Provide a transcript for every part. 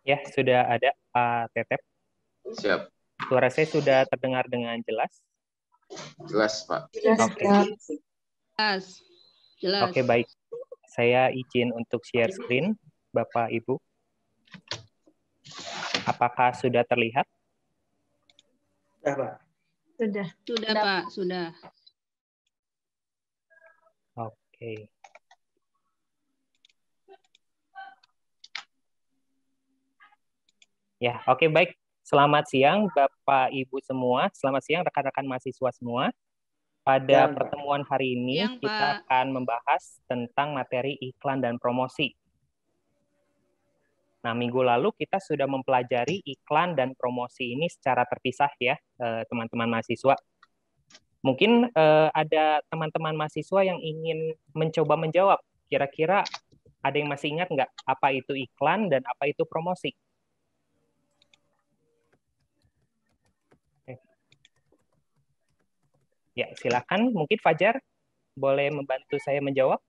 Ya, sudah ada Pak Tetep. Siap. Suara saya sudah terdengar dengan jelas? Jelas, Pak. Oke. Jelas. Oke, baik. Saya izin untuk share screen, Bapak Ibu. Apakah sudah terlihat? Sudah, Pak. Sudah, Pak. Sudah. Oke. Ya, oke, baik. Selamat siang, Bapak Ibu semua. Selamat siang, rekan-rekan mahasiswa semua. Pada pertemuan hari ini, Siang, kita Pak. akan membahas tentang materi iklan dan promosi. Nah, minggu lalu kita sudah mempelajari iklan dan promosi ini secara terpisah ya, teman-teman mahasiswa. Mungkin ada teman-teman mahasiswa yang ingin mencoba menjawab. Kira-kira ada yang masih ingat nggak apa itu iklan dan apa itu promosi? Ya, silakan. Mungkin Fajar boleh membantu saya menjawab.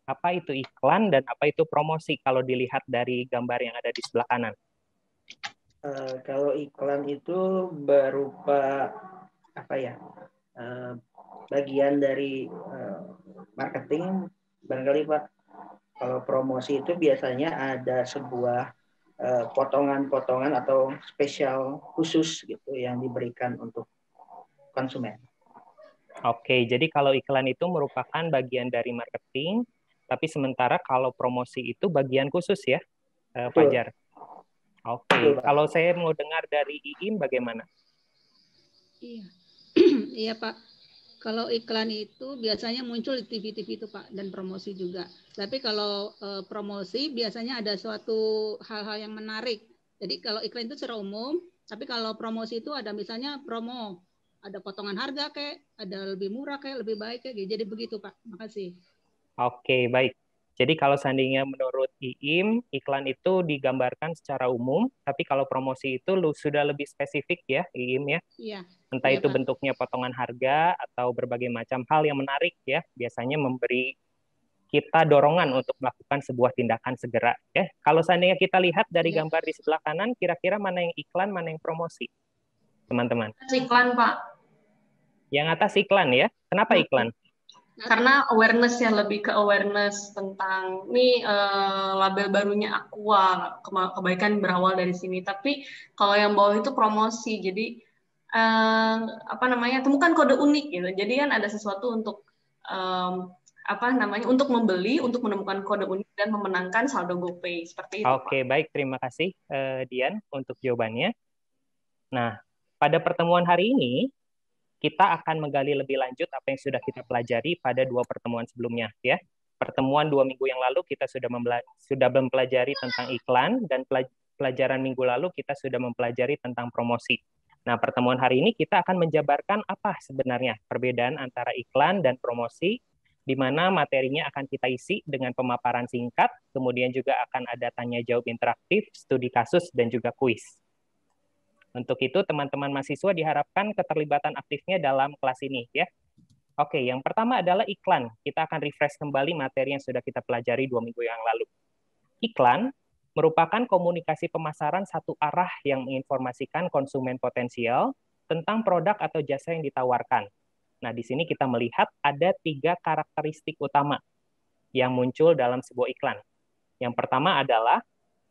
Apa itu iklan dan apa itu promosi kalau dilihat dari gambar yang ada di sebelah kanan? Kalau iklan itu berupa apa ya? Bagian dari marketing barangkali, Pak. Kalau promosi itu biasanya ada sebuah potongan-potongan atau spesial khusus gitu yang diberikan untuk konsumen. Oke, jadi kalau iklan itu merupakan bagian dari marketing, tapi sementara kalau promosi itu bagian khusus ya, Fajar. Oke, Betul, Pak. kalau saya mau dengar dari Iim bagaimana? Iya. Iya, Pak. Kalau iklan itu biasanya muncul di TV-TV itu, Pak, dan promosi juga. Tapi kalau promosi biasanya ada suatu hal-hal yang menarik. Jadi kalau iklan itu secara umum, tapi kalau promosi itu ada misalnya promo, ada potongan harga kayak, ada lebih murah kayak, lebih baik kayak gitu. Jadi begitu, Pak. Makasih. Oke, baik. Jadi kalau seandainya menurut Iim, iklan itu digambarkan secara umum, tapi kalau promosi itu sudah lebih spesifik ya, Iim ya. Iya. Entah Iya, itu Pak. bentuknya potongan harga atau berbagai macam hal yang menarik ya, biasanya memberi kita dorongan untuk melakukan sebuah tindakan segera. Ya, kalau seandainya kita lihat dari Iya. gambar di sebelah kanan, kira-kira mana yang iklan, mana yang promosi, teman-teman? Iklan, Pak. Yang atas iklan ya. Kenapa iklan? Karena awareness ya, lebih ke awareness tentang ini label barunya Aqua, kebaikan berawal dari sini. Tapi kalau yang bawah itu promosi, jadi apa namanya, temukan kode unik gitu. Jadi kan ada sesuatu untuk apa namanya, untuk membeli, untuk menemukan kode unik dan memenangkan saldo GoPay seperti itu. Oke, baik, terima kasih Dian untuk jawabannya. Nah, pada pertemuan hari ini kita akan menggali lebih lanjut apa yang sudah kita pelajari pada 2 pertemuan sebelumnya ya. Pertemuan 2 minggu yang lalu kita sudah mempelajari tentang iklan, dan pelajaran minggu lalu kita sudah mempelajari tentang promosi. Nah, pertemuan hari ini kita akan menjabarkan apa sebenarnya perbedaan antara iklan dan promosi, di mana materinya akan kita isi dengan pemaparan singkat, kemudian juga akan ada tanya jawab interaktif, studi kasus, dan juga kuis. Untuk itu, teman-teman mahasiswa diharapkan keterlibatan aktifnya dalam kelas ini ya. Oke, yang pertama adalah iklan. Kita akan refresh kembali materi yang sudah kita pelajari 2 minggu yang lalu. Iklan merupakan komunikasi pemasaran satu arah yang menginformasikan konsumen potensial tentang produk atau jasa yang ditawarkan. Nah, di sini kita melihat ada 3 karakteristik utama yang muncul dalam sebuah iklan. Yang pertama adalah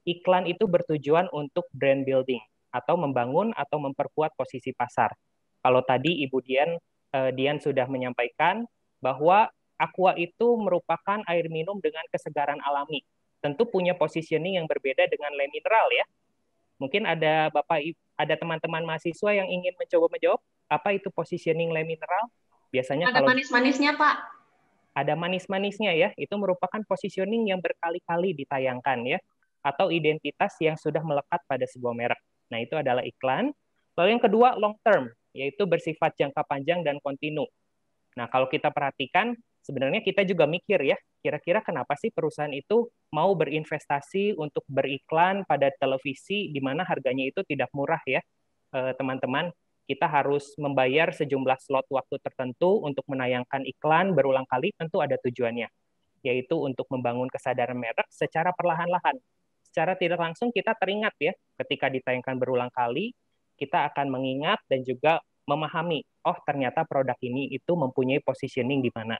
iklan itu bertujuan untuk brand building, atau membangun atau memperkuat posisi pasar. Kalau tadi Ibu Dian sudah menyampaikan bahwa Aqua itu merupakan air minum dengan kesegaran alami. Tentu punya positioning yang berbeda dengan Le Mineral ya. Mungkin ada ada teman-teman mahasiswa yang ingin mencoba menjawab apa itu positioning Le Mineral? Biasanya ada manis-manisnya, Pak. Ada manis-manisnya ya. Itu merupakan positioning yang berkali-kali ditayangkan ya, atau identitas yang sudah melekat pada sebuah merek. Nah, itu adalah iklan. Lalu yang kedua, long term, yaitu bersifat jangka panjang dan kontinu. Nah, kalau kita perhatikan, sebenarnya kita juga mikir ya, kira-kira kenapa sih perusahaan itu mau berinvestasi untuk beriklan pada televisi di mana harganya itu tidak murah ya, teman-teman. Kita harus membayar sejumlah slot waktu tertentu untuk menayangkan iklan berulang kali, tentu ada tujuannya, yaitu untuk membangun kesadaran merek secara perlahan-lahan. secara tidak langsung kita teringat ya, ketika ditayangkan berulang kali, kita akan mengingat dan juga memahami, oh ternyata produk ini itu mempunyai positioning di mana.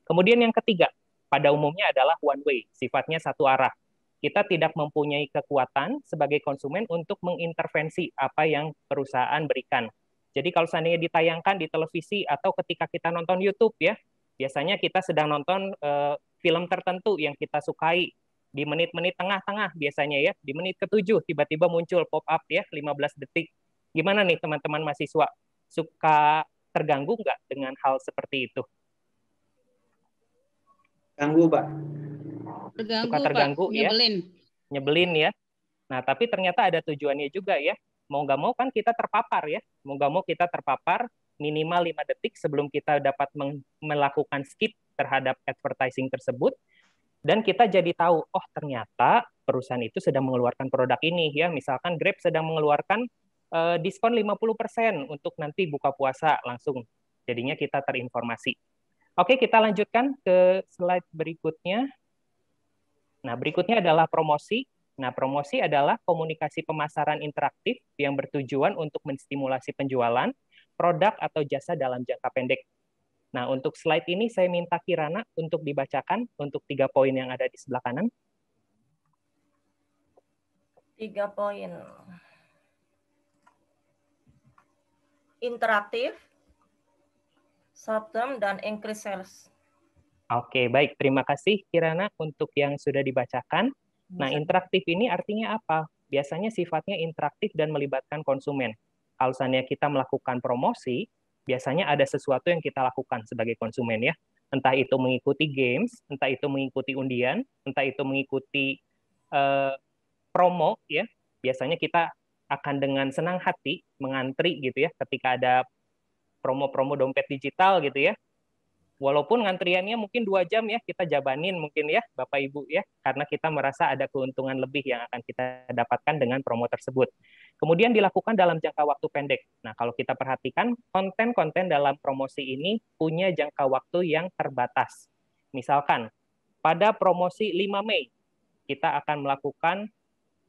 Kemudian yang ketiga, pada umumnya adalah one way, sifatnya satu arah. Kita tidak mempunyai kekuatan sebagai konsumen untuk mengintervensi apa yang perusahaan berikan. Jadi kalau seandainya ditayangkan di televisi atau ketika kita nonton YouTube ya, biasanya kita sedang nonton film tertentu yang kita sukai, di menit-menit tengah-tengah biasanya ya, di menit ke-7 tiba-tiba muncul pop-up ya, 15 detik. Gimana nih teman-teman mahasiswa? Suka terganggu nggak dengan hal seperti itu? Ganggu, Pak. Suka terganggu Pak. ya? Nyebelin ya. Nah, tapi ternyata ada tujuannya juga ya. Mau nggak mau kan kita terpapar ya. Mau nggak mau kita terpapar minimal 5 detik sebelum kita dapat melakukan skip terhadap advertising tersebut. Dan kita jadi tahu, oh ternyata perusahaan itu sedang mengeluarkan produk ini ya. Misalkan Grab sedang mengeluarkan diskon 50% untuk nanti buka puasa langsung. Jadinya kita terinformasi. Oke, kita lanjutkan ke slide berikutnya. Nah, berikutnya adalah promosi. Nah, promosi adalah komunikasi pemasaran interaktif yang bertujuan untuk menstimulasi penjualan produk atau jasa dalam jangka pendek. Nah, untuk slide ini saya minta Kirana untuk dibacakan untuk 3 poin yang ada di sebelah kanan. 3 poin. Interaktif, short term, dan increase sales. Oke, baik. Terima kasih Kirana untuk yang sudah dibacakan. Nah, interaktif ini artinya apa? Biasanya sifatnya interaktif dan melibatkan konsumen. Kalau seandainya kita melakukan promosi, biasanya ada sesuatu yang kita lakukan sebagai konsumen ya. Entah itu mengikuti games, entah itu mengikuti undian, entah itu mengikuti promo ya. Biasanya kita akan dengan senang hati mengantri gitu ya ketika ada promo-promo dompet digital gitu ya. Walaupun ngantriannya mungkin 2 jam ya, kita jabanin mungkin ya Bapak Ibu ya, karena kita merasa ada keuntungan lebih yang akan kita dapatkan dengan promo tersebut. Kemudian dilakukan dalam jangka waktu pendek. Nah, kalau kita perhatikan konten-konten dalam promosi ini punya jangka waktu yang terbatas. Misalkan pada promosi 5 Mei kita akan melakukan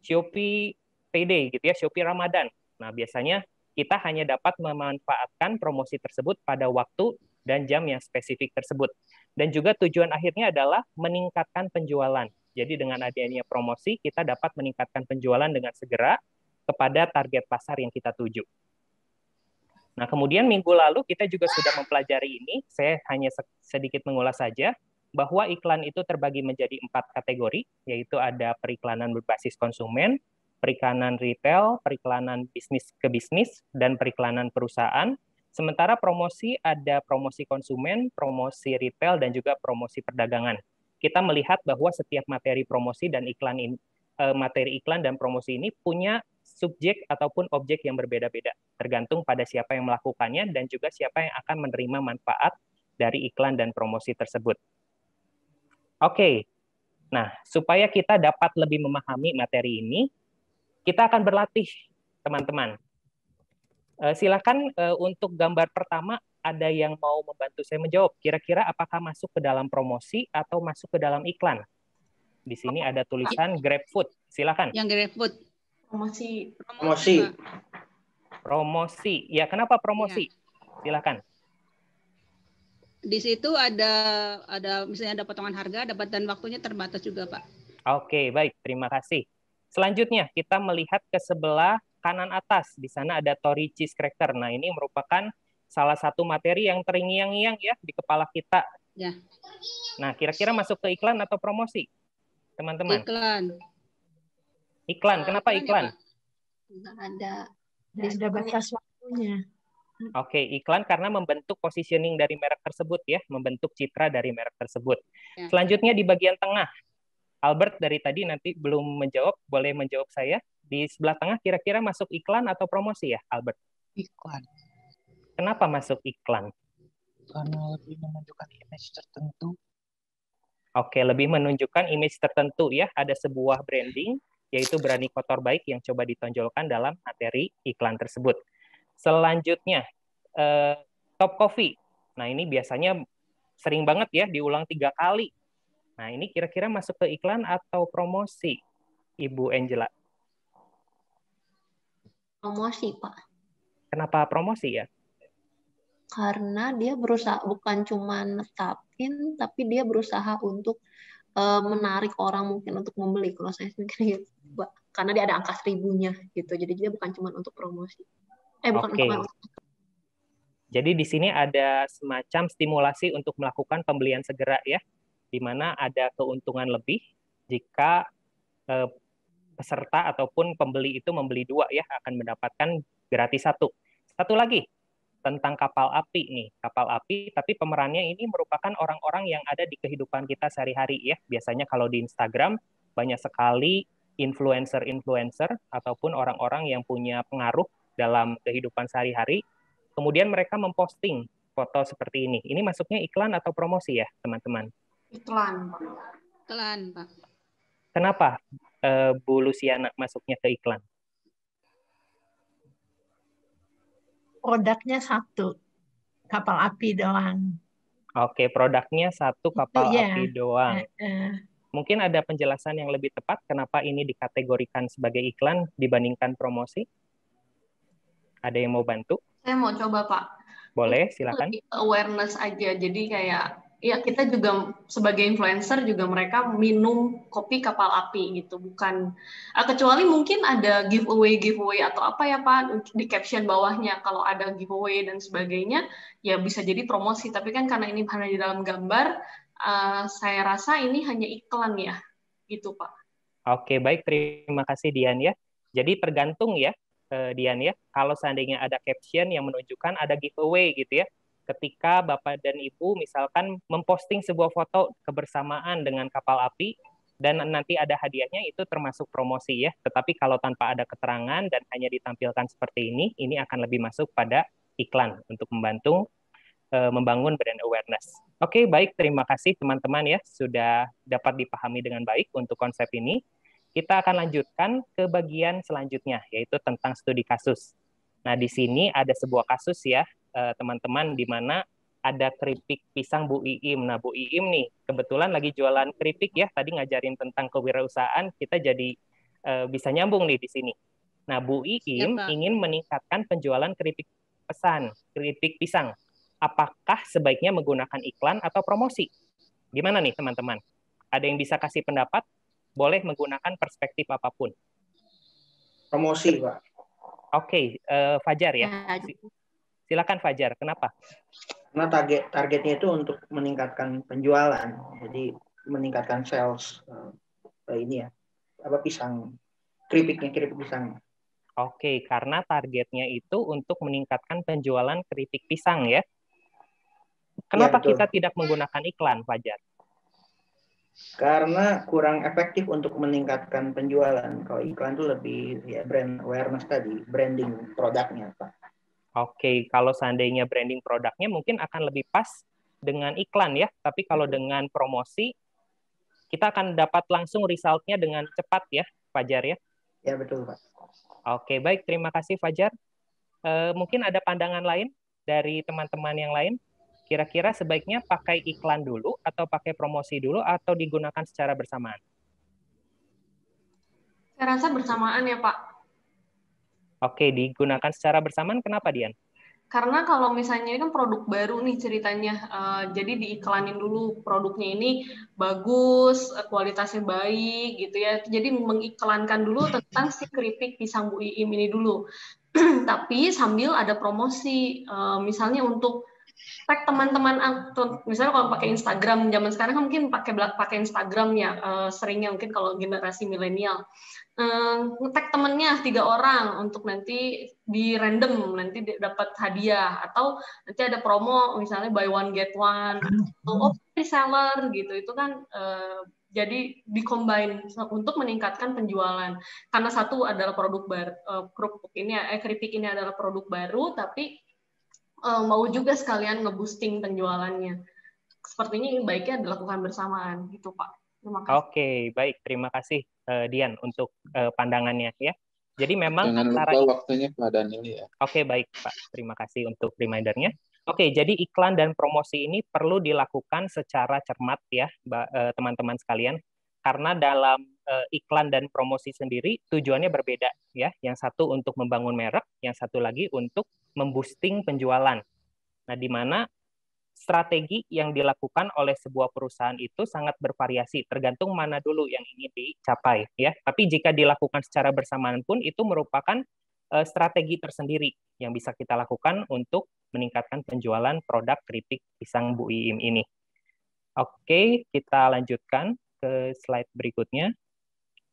Shopee Payday gitu ya, Shopee Ramadan. Nah, biasanya kita hanya dapat memanfaatkan promosi tersebut pada waktu dan jam yang spesifik tersebut. Dan juga tujuan akhirnya adalah meningkatkan penjualan. Jadi dengan adanya promosi, kita dapat meningkatkan penjualan dengan segera kepada target pasar yang kita tuju. Nah, kemudian minggu lalu kita juga sudah mempelajari ini, saya hanya sedikit mengulas saja, bahwa iklan itu terbagi menjadi 4 kategori, yaitu ada periklanan berbasis konsumen, periklanan retail, periklanan bisnis ke bisnis, dan periklanan perusahaan. Sementara promosi ada promosi konsumen, promosi retail, dan juga promosi perdagangan. Kita melihat bahwa setiap materi promosi dan materi iklan dan promosi ini punya subjek ataupun objek yang berbeda-beda, tergantung pada siapa yang melakukannya dan juga siapa yang akan menerima manfaat dari iklan dan promosi tersebut. Oke, nah supaya kita dapat lebih memahami materi ini, kita akan berlatih, teman-teman. Silakan untuk gambar pertama, ada yang mau membantu saya menjawab. Kira-kira apakah masuk ke dalam promosi atau masuk ke dalam iklan? Di sini ada tulisan GrabFood. Silakan. Yang GrabFood. Promosi. Ya, kenapa promosi? Silakan. Di situ ada misalnya ada potongan harga, dapat dan waktunya terbatas juga, Pak. Oke, baik. Terima kasih. Selanjutnya, kita melihat ke sebelah kanan atas. Di sana ada Tori Cheese Cracker. Nah, ini merupakan salah satu materi yang terngiang-ngiang ya di kepala kita. Ya. Nah, kira-kira masuk ke iklan atau promosi? Teman-teman. Iklan. Kenapa iklan? Nggak ada batas waktunya. Oke, iklan karena membentuk positioning dari merek tersebut ya, membentuk citra dari merek tersebut. Ya. Selanjutnya di bagian tengah, Albert dari tadi nanti belum menjawab, boleh menjawab saya. Di sebelah tengah kira-kira masuk iklan atau promosi ya, Albert? Iklan. Kenapa masuk iklan? Karena lebih menunjukkan image tertentu. Oke, lebih menunjukkan image tertentu ya, ada sebuah branding, yaitu berani kotor baik yang coba ditonjolkan dalam materi iklan tersebut. Selanjutnya, Top Coffee. Nah, ini biasanya sering banget ya, diulang 3 kali. Nah, ini kira-kira masuk ke iklan atau promosi? Ibu Angela? Promosi, Pak. Kenapa promosi ya? Karena dia berusaha bukan cuma netapin, tapi dia berusaha untuk menarik orang mungkin untuk membeli. Kalau saya mikir gitu, Pak. Karena dia ada angka 1000-nya gitu. Jadi dia bukan cuma untuk promosi. Bukan Oke. bukan. Jadi di sini ada semacam stimulasi untuk melakukan pembelian segera ya, di mana ada keuntungan lebih jika peserta ataupun pembeli itu membeli 2 ya, akan mendapatkan gratis 1. Satu lagi tentang kapal api nih. Kapal api, tapi pemerannya ini merupakan orang-orang yang ada di kehidupan kita sehari-hari ya. Biasanya kalau di Instagram banyak sekali influencer-influencer ataupun orang-orang yang punya pengaruh dalam kehidupan sehari-hari. Kemudian mereka memposting foto seperti ini. Ini masuknya iklan atau promosi ya, teman-teman? Iklan, Pak. Iklan, Pak. Kenapa Bu Luciana masuknya ke iklan? Produknya 1, kapal api doang. Oke, produknya 1 kapal Itu ya. api doang. Mungkin ada penjelasan yang lebih tepat kenapa ini dikategorikan sebagai iklan dibandingkan promosi? Ada yang mau bantu? Saya mau coba, Pak. Boleh, silakan. Lebih awareness aja. Jadi kayak ya kita juga sebagai influencer juga mereka minum kopi kapal api gitu, bukan kecuali mungkin ada giveaway atau apa ya Pak di caption bawahnya kalau ada giveaway dan sebagainya ya bisa jadi promosi, tapi kan karena ini hanya di dalam gambar saya rasa ini hanya iklan ya gitu Pak. Oke, baik, terima kasih Dian ya. Jadi tergantung ya Dian ya, kalau seandainya ada caption yang menunjukkan ada giveaway gitu ya, ketika Bapak dan Ibu misalkan memposting sebuah foto kebersamaan dengan kapal api dan nanti ada hadiahnya, itu termasuk promosi ya. Tetapi kalau tanpa ada keterangan dan hanya ditampilkan seperti ini akan lebih masuk pada iklan untuk membantu membangun brand awareness. Oke, baik, terima kasih teman-teman ya sudah dapat dipahami dengan baik untuk konsep ini. Kita akan lanjutkan ke bagian selanjutnya, yaitu tentang studi kasus. Nah, di sini ada sebuah kasus ya, teman-teman, di mana ada keripik pisang Bu Iim. Nah, Bu Iim nih, kebetulan lagi jualan keripik ya, tadi ngajarin tentang kewirausahaan, kita jadi bisa nyambung nih di sini. Nah, Bu Iim ingin meningkatkan penjualan keripik pisang. Apakah sebaiknya menggunakan iklan atau promosi? Gimana nih, teman-teman? Ada yang bisa kasih pendapat? Boleh menggunakan perspektif apapun. Promosi, Pak. Oke, Fajar ya. Silakan Fajar, kenapa? Karena targetnya itu untuk meningkatkan penjualan, jadi meningkatkan sales ini ya, keripik pisang. Oke, karena targetnya itu untuk meningkatkan penjualan keripik pisang ya. Kenapa ya, kita tidak menggunakan iklan, Fajar? Karena kurang efektif untuk meningkatkan penjualan. Kalau iklan itu lebih ya brand awareness tadi, branding produknya, Pak. Oke, kalau seandainya branding produknya mungkin akan lebih pas dengan iklan ya. Tapi kalau dengan promosi, kita akan dapat langsung result-nya dengan cepat ya, Fajar ya? Ya, betul, Pak. Oke, baik. Terima kasih, Fajar. Mungkin ada pandangan lain dari teman-teman yang lain? Kira-kira sebaiknya pakai iklan dulu atau pakai promosi dulu atau digunakan secara bersamaan? Saya rasa bersamaan ya, Pak. Oke, digunakan secara bersamaan. Kenapa, Dian? Karena kalau misalnya ini kan produk baru nih ceritanya, jadi diiklanin dulu produknya ini bagus, kualitasnya baik gitu ya. Jadi mengiklankan dulu tentang si keripik pisang Bu Iim ini dulu. Tapi sambil ada promosi, misalnya untuk tag teman-teman, misalnya kalau pakai Instagram zaman sekarang kan mungkin pakai Instagram ya, seringnya mungkin kalau generasi milenial nge-tag temennya 3 orang untuk nanti di random nanti dapat hadiah, atau nanti ada promo misalnya buy one get one atau reseller gitu. Itu kan jadi di-combine untuk meningkatkan penjualan, karena satu adalah produk baru, keripik ini adalah produk baru, tapi mau juga sekalian nge-boosting penjualannya. Sepertinya baiknya dilakukan bersamaan gitu Pak. Terima kasih. Oke, baik, terima kasih Dian untuk pandangannya ya. Jadi memang jangan antara lupa waktunya Pak Daniel ya. Oke, baik Pak. Terima kasih untuk reminder-nya. Oke, jadi iklan dan promosi ini perlu dilakukan secara cermat ya, teman-teman sekalian. Karena dalam iklan dan promosi sendiri tujuannya berbeda ya. Yang satu untuk membangun merek, yang satu lagi untuk memboosting penjualan. Nah, di mana strategi yang dilakukan oleh sebuah perusahaan itu sangat bervariasi, tergantung mana dulu yang ingin dicapai ya. Tapi jika dilakukan secara bersamaan pun itu merupakan strategi tersendiri yang bisa kita lakukan untuk meningkatkan penjualan produk keripik pisang Bu Iim ini. Oke, kita lanjutkan ke slide berikutnya.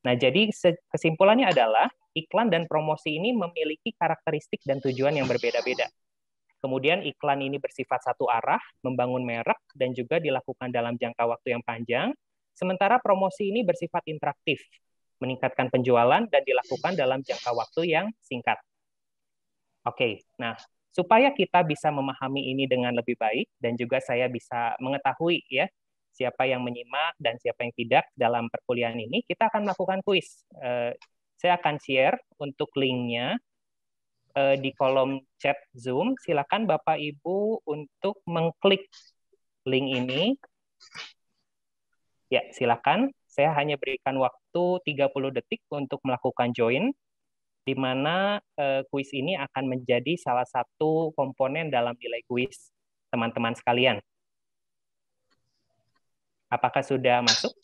Nah, jadi kesimpulannya adalah iklan dan promosi ini memiliki karakteristik dan tujuan yang berbeda-beda. Kemudian iklan ini bersifat satu arah, membangun merek, dan juga dilakukan dalam jangka waktu yang panjang. Sementara promosi ini bersifat interaktif, meningkatkan penjualan, dan dilakukan dalam jangka waktu yang singkat. Oke, nah supaya kita bisa memahami ini dengan lebih baik, dan juga saya bisa mengetahui ya siapa yang menyimak dan siapa yang tidak dalam perkuliahan ini, kita akan melakukan kuis. Saya akan share untuk linknya di kolom chat Zoom. Silakan Bapak Ibu untuk mengklik link ini. Ya, silakan. Saya hanya berikan waktu 30 detik untuk melakukan join, di mana kuis ini akan menjadi salah satu komponen dalam nilai kuis teman-teman sekalian. Apakah sudah masuk?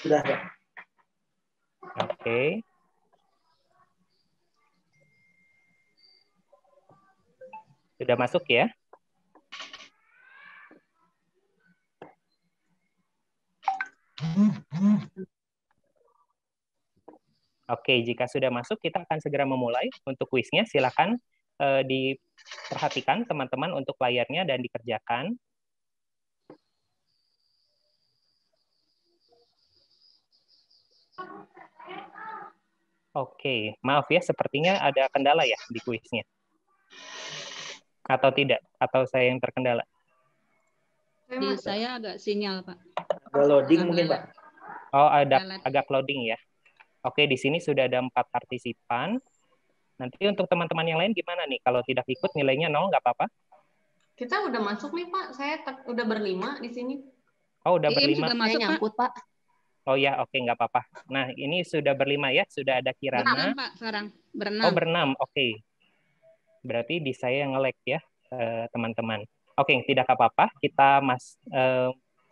Sudah, Pak. Oke. Sudah masuk ya? Oke, jika sudah masuk, kita akan segera memulai untuk kuisnya. Silakan diperhatikan teman-teman untuk layarnya dan dikerjakan. Oke, maaf ya, sepertinya ada kendala ya di kuisnya. Atau tidak? Atau saya yang terkendala? Di saya agak sinyal, Pak. Ada loading mungkin, Pak. Oh, ada agak loading ya. Oke, di sini sudah ada 4 partisipan. Nanti untuk teman-teman yang lain gimana nih? Kalau tidak ikut nilainya 0, nggak apa-apa? Kita udah masuk nih, Pak. Saya udah berlima di sini. Oh, udah berlima. Sudah masuk, Saya nyangkut, Pak. Oh ya, oke, nggak apa-apa. Nah, ini sudah berlima ya. Sudah ada Kirana. Berenam, Pak, sekarang. Berenam. Oh, berenam. Oke. Berarti di saya nge-lag ya, teman-teman. Oke, tidak apa-apa. Kita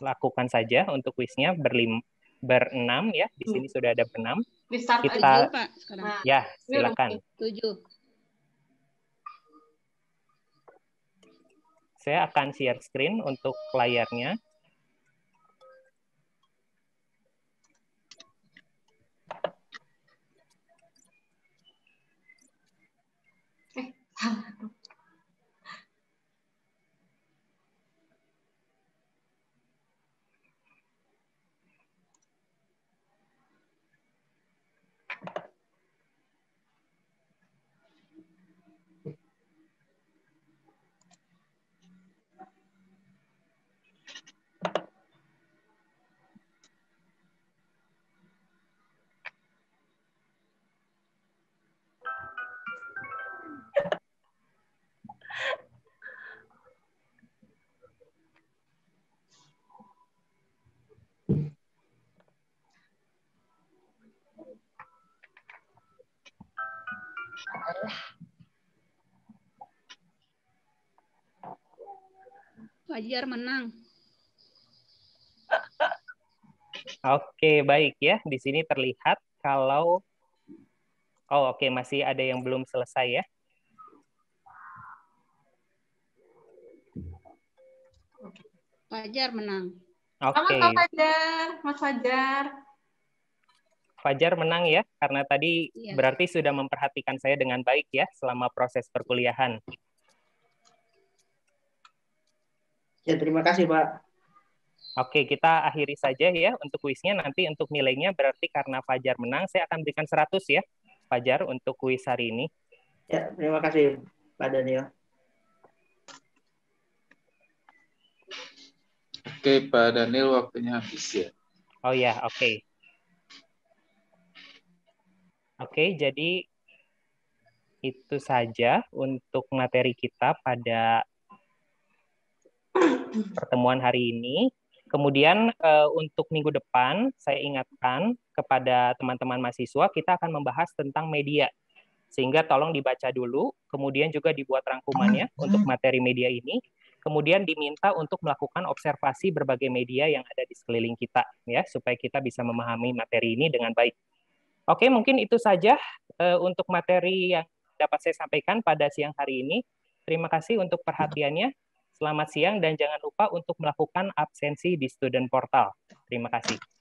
lakukan saja untuk kuisnya berenam ya. Di sini sudah ada berenam. Kita, Pak, sekarang. Ya, silakan. 7. Saya akan share screen untuk layarnya. Fajar menang. Oke, baik ya. Di sini terlihat kalau oke, masih ada yang belum selesai ya. Fajar menang. Oke. Selamat Fajar, Mas Fajar. Fajar menang ya, karena tadi berarti sudah memperhatikan saya dengan baik ya selama proses perkuliahan. Ya, terima kasih, Pak. Oke, kita akhiri saja ya untuk kuisnya. Nanti untuk nilainya berarti karena Fajar menang, saya akan berikan 100 ya, Fajar, untuk kuis hari ini. Ya, terima kasih, Pak Daniel. Oke, Pak Daniel, waktunya habis ya. Oh ya, oke. Oke, jadi itu saja untuk materi kita pada pertemuan hari ini. Kemudian untuk minggu depan, saya ingatkan kepada teman-teman mahasiswa, kita akan membahas tentang media. Sehingga tolong dibaca dulu, kemudian juga dibuat rangkumannya untuk materi media ini, kemudian diminta untuk melakukan observasi berbagai media yang ada di sekeliling kita, ya, supaya kita bisa memahami materi ini dengan baik. Oke, mungkin itu saja untuk materi yang dapat saya sampaikan pada siang hari ini. Terima kasih untuk perhatiannya. Selamat siang dan jangan lupa untuk melakukan absensi di Student Portal. Terima kasih.